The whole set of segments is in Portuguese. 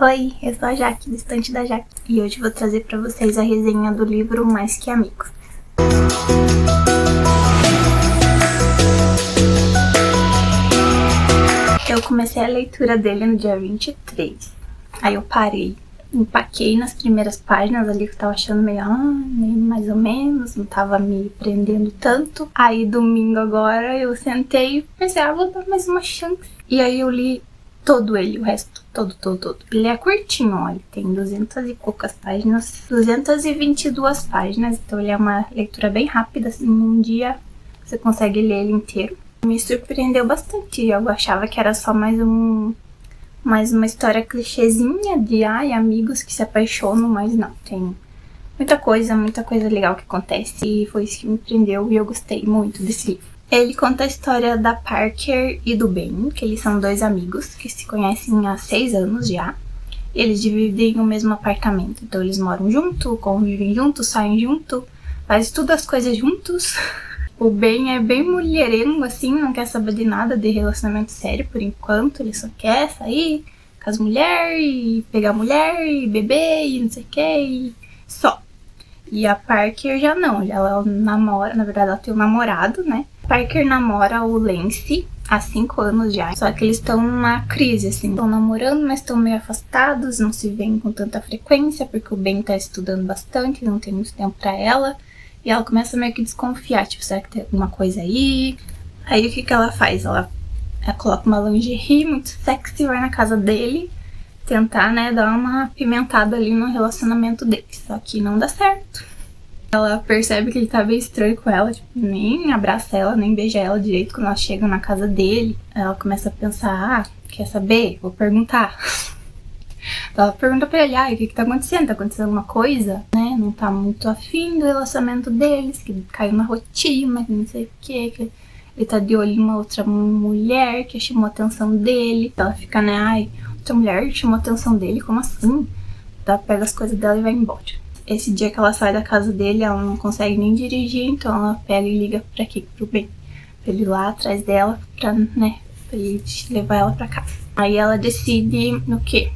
Oi, eu sou a Jaque, do Estante da Jaque, e hoje vou trazer pra vocês a resenha do livro Mais Que Amigos. Eu comecei a leitura dele no dia 23, aí eu parei, empaquei nas primeiras páginas ali que eu tava achando meio mais ou menos, não tava me prendendo tanto. Aí domingo agora eu sentei e pensei, vou dar mais uma chance. E aí eu li todo ele, o resto, todo. Ele é curtinho, ó, ele tem 200 e poucas páginas, 222 páginas, então ele é uma leitura bem rápida, assim, num dia você consegue ler ele inteiro. Me surpreendeu bastante, eu achava que era só mais uma história clichêzinha de amigos que se apaixonam, mas não, tem muita coisa legal que acontece, e foi isso que me prendeu e eu gostei muito desse livro. Ele conta a história da Parker e do Ben, que eles são dois amigos que se conhecem há 6 anos já. Eles dividem o mesmo apartamento, então eles moram junto, convivem juntos, saem junto, fazem tudo as coisas juntos. O Ben é bem mulherengo, assim, não quer saber de nada de relacionamento sério por enquanto, ele só quer sair com as mulheres, e pegar mulher, e beber, e não sei o que, e só. E a Parker já não, ela namora, na verdade ela tem um namorado, né? Parker namora o Lance há 5 anos já, só que eles estão numa crise, assim. Estão namorando, mas estão meio afastados, não se veem com tanta frequência, porque o Ben tá estudando bastante, não tem muito tempo pra ela. E ela começa meio que desconfiar, tipo, será que tem alguma coisa aí? Aí o que ela faz? Ela coloca uma lingerie muito sexy, vai na casa dele, tentar, né, dar uma apimentada ali no relacionamento deles, só que não dá certo. Ela percebe que ele tá bem estranho com ela, tipo, nem abraça ela, nem beija ela direito quando ela chega na casa dele. Ela começa a pensar, quer saber? Vou perguntar. Ela pergunta pra ele, o que tá acontecendo? Tá acontecendo alguma coisa? Né? Não tá muito afim do relacionamento deles, que caiu na rotina, que não sei o que ele tá de olho em uma outra mulher que chamou a atenção dele. Ela fica, né, outra mulher chamou a atenção dele, como assim? Ela pega as coisas dela e vai embora. Esse dia que ela sai da casa dele, ela não consegue nem dirigir, então ela pega e liga pra quê? Pro Ben. Pra ele ir lá atrás dela, pra ele levar ela pra casa. Aí ela decide o quê?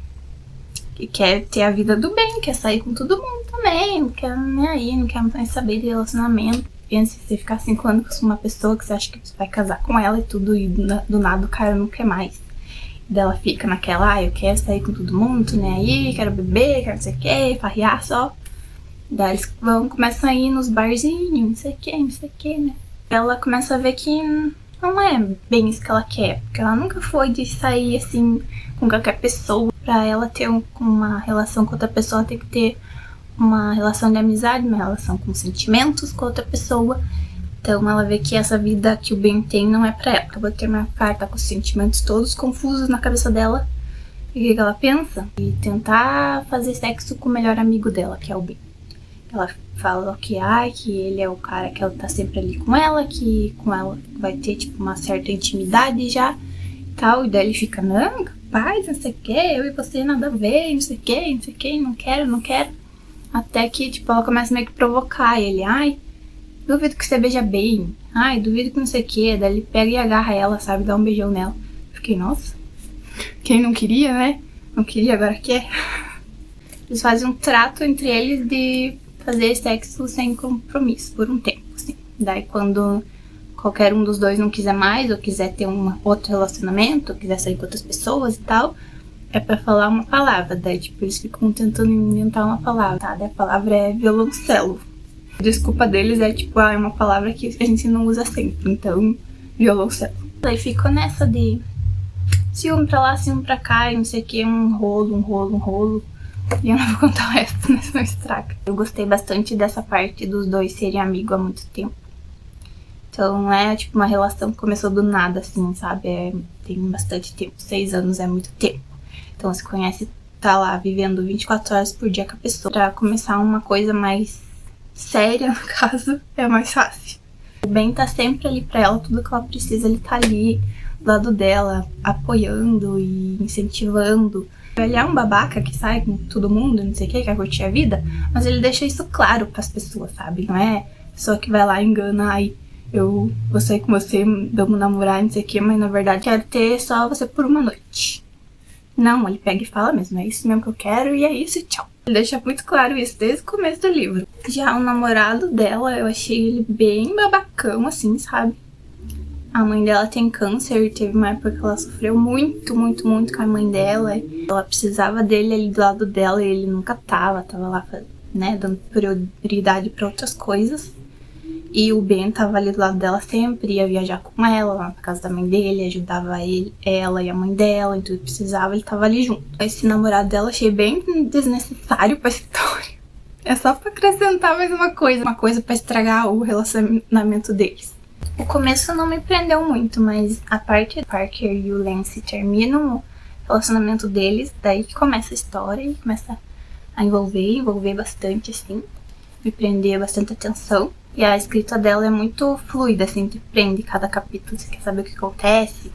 Que quer ter a vida do bem, quer sair com todo mundo também, não quer nem aí, não quer mais saber de relacionamento. Pensa em você ficar 5 anos com uma pessoa que você acha que você vai casar com ela e tudo, e do nada o cara não quer mais. E daí ela fica naquela, eu quero sair com todo mundo, nem aí, quero beber, quero não sei o que, farrear só. Daí eles começam a ir nos barzinhos, não sei o que, né. Ela começa a ver que não é bem isso que ela quer, porque ela nunca foi de sair assim com qualquer pessoa. Pra ela ter uma relação com outra pessoa, tem que ter uma relação de amizade, uma relação com sentimentos com outra pessoa. Então ela vê que essa vida que o Ben tem não é pra ela. Acabou de ter uma carta com os sentimentos todos confusos na cabeça dela. E o que ela pensa? E tentar fazer sexo com o melhor amigo dela, que é o Ben. Ela fala que ele é o cara que ela tá sempre ali com ela, que com ela vai ter tipo uma certa intimidade já e tal. E daí ele fica, não, capaz, não sei o que, eu e você nada a ver, não sei o que, não quero. Até que tipo ela começa meio que provocar ele, duvido que você beija bem, duvido que não sei o que. Daí ele pega e agarra ela, sabe, dá um beijão nela. Fiquei, nossa, quem não queria, né? Não queria, agora quer. Eles fazem um trato entre eles de fazer sexo sem compromisso por um tempo, assim. Daí quando qualquer um dos dois não quiser mais, ou quiser ter outro relacionamento, ou quiser sair com outras pessoas e tal, é pra falar uma palavra. Daí tipo eles ficam tentando inventar uma palavra, tá? Daí a palavra é violoncelo. A desculpa deles é tipo, é uma palavra que a gente não usa sempre, então violoncelo. Daí ficou nessa de ciúme pra lá, ciúme pra cá, e não sei o que, um rolo. E eu não vou contar o resto, né? Senão estraga. Eu gostei bastante dessa parte dos dois serem amigos há muito tempo. Então não é tipo uma relação que começou do nada, assim, sabe? Tem bastante tempo. 6 anos é muito tempo. Então se conhece, tá lá vivendo 24 horas por dia com a pessoa. Pra começar uma coisa mais séria, no caso, é mais fácil. O Ben tá sempre ali pra ela, tudo que ela precisa, ele tá ali do lado dela, apoiando e incentivando. Ele é um babaca que sai com todo mundo, não sei o que, quer curtir a vida, mas ele deixa isso claro pras pessoas, sabe? Não é pessoa que vai lá e engana, eu vou sair com você, vamos namorar, não sei o que, mas na verdade quero ter só você por uma noite. Não, ele pega e fala mesmo, é isso mesmo que eu quero e é isso, tchau. Ele deixa muito claro isso desde o começo do livro. Já o namorado dela, eu achei ele bem babacão, assim, sabe? A mãe dela tem câncer e teve uma época que ela sofreu muito com a mãe dela. Ela precisava dele ali do lado dela e ele nunca tava lá, né, dando prioridade pra outras coisas. E o Ben tava ali do lado dela sempre, ia viajar com ela lá na casa da mãe dele, ajudava ela e a mãe dela, então ele precisava, ele tava ali junto. Esse namorado dela achei bem desnecessário pra história. É só pra acrescentar mais uma coisa pra estragar o relacionamento deles. O começo não me prendeu muito, mas a parte do Parker e o Lance terminam o relacionamento deles, daí que começa a história e começa a envolver bastante, assim, me prender bastante atenção. E a escrita dela é muito fluida, assim, te prende cada capítulo, você quer saber o que acontece.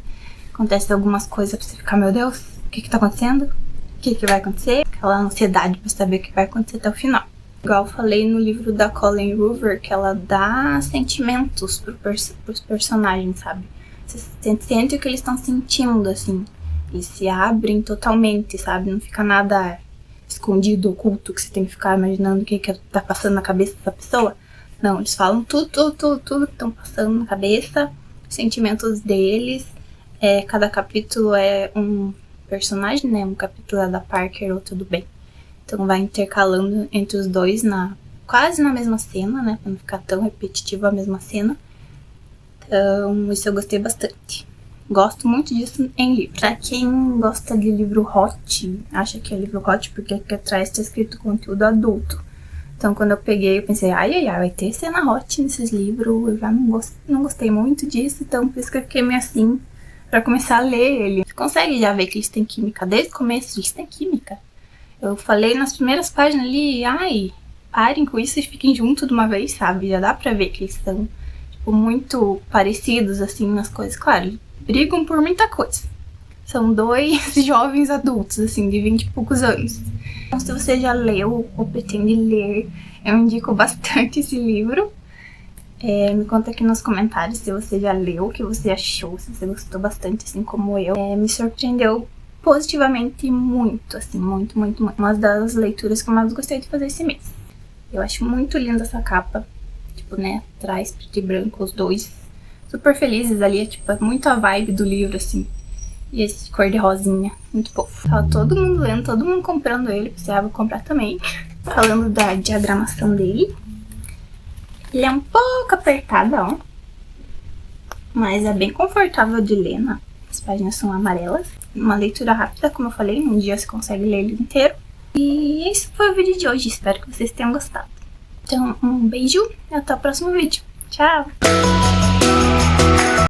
Acontece algumas coisas pra você ficar, meu Deus, o que tá acontecendo? O que vai acontecer? Aquela ansiedade pra saber o que vai acontecer até o final. Igual eu falei no livro da Colleen Hoover, que ela dá sentimentos pros personagens, sabe? Você sente o que eles estão sentindo, assim, e se abrem totalmente, sabe? Não fica nada escondido, oculto, que você tem que ficar imaginando o que tá passando na cabeça dessa pessoa. Não, eles falam tudo que estão passando na cabeça, os sentimentos deles. Cada capítulo é um personagem, né? Um capítulo é da Parker, outro do Ben. Então vai intercalando entre os dois quase na mesma cena, né? Pra não ficar tão repetitivo a mesma cena. Então, isso eu gostei bastante. Gosto muito disso em livro. Pra quem gosta de livro hot, acha que é livro hot porque aqui atrás tá escrito conteúdo adulto. Então, quando eu peguei, eu pensei, ai, vai ter cena hot nesses livros. Eu já não gostei muito disso, então por isso que eu fiquei meio assim pra começar a ler ele. Você consegue já ver que eles têm química desde o começo, eles têm química. Eu falei nas primeiras páginas ali, ai, parem com isso e fiquem juntos de uma vez, sabe? Já dá pra ver que eles são, tipo, muito parecidos, assim, nas coisas. Claro, eles brigam por muita coisa. São dois jovens adultos, assim, de 20 e poucos anos. Então, se você já leu ou pretende ler, eu indico bastante esse livro. Me conta aqui nos comentários se você já leu, o que você achou, se você gostou bastante, assim como eu. Me surpreendeu positivamente muito, assim, muito. Uma das leituras que eu mais gostei de fazer esse mês. Eu acho muito linda essa capa, tipo, né, atrás, preto e branco, os dois. Super felizes ali, tipo, é muito a vibe do livro, assim. E esse cor de rosinha, muito fofo. Tava todo mundo lendo, todo mundo comprando ele, precisava comprar também. Falando da diagramação dele. Ele é um pouco apertado, ó. Mas é bem confortável de ler, né? As páginas são amarelas. Uma leitura rápida, como eu falei, num dia você consegue ler ele inteiro. E esse foi o vídeo de hoje, espero que vocês tenham gostado. Então, um beijo e até o próximo vídeo. Tchau!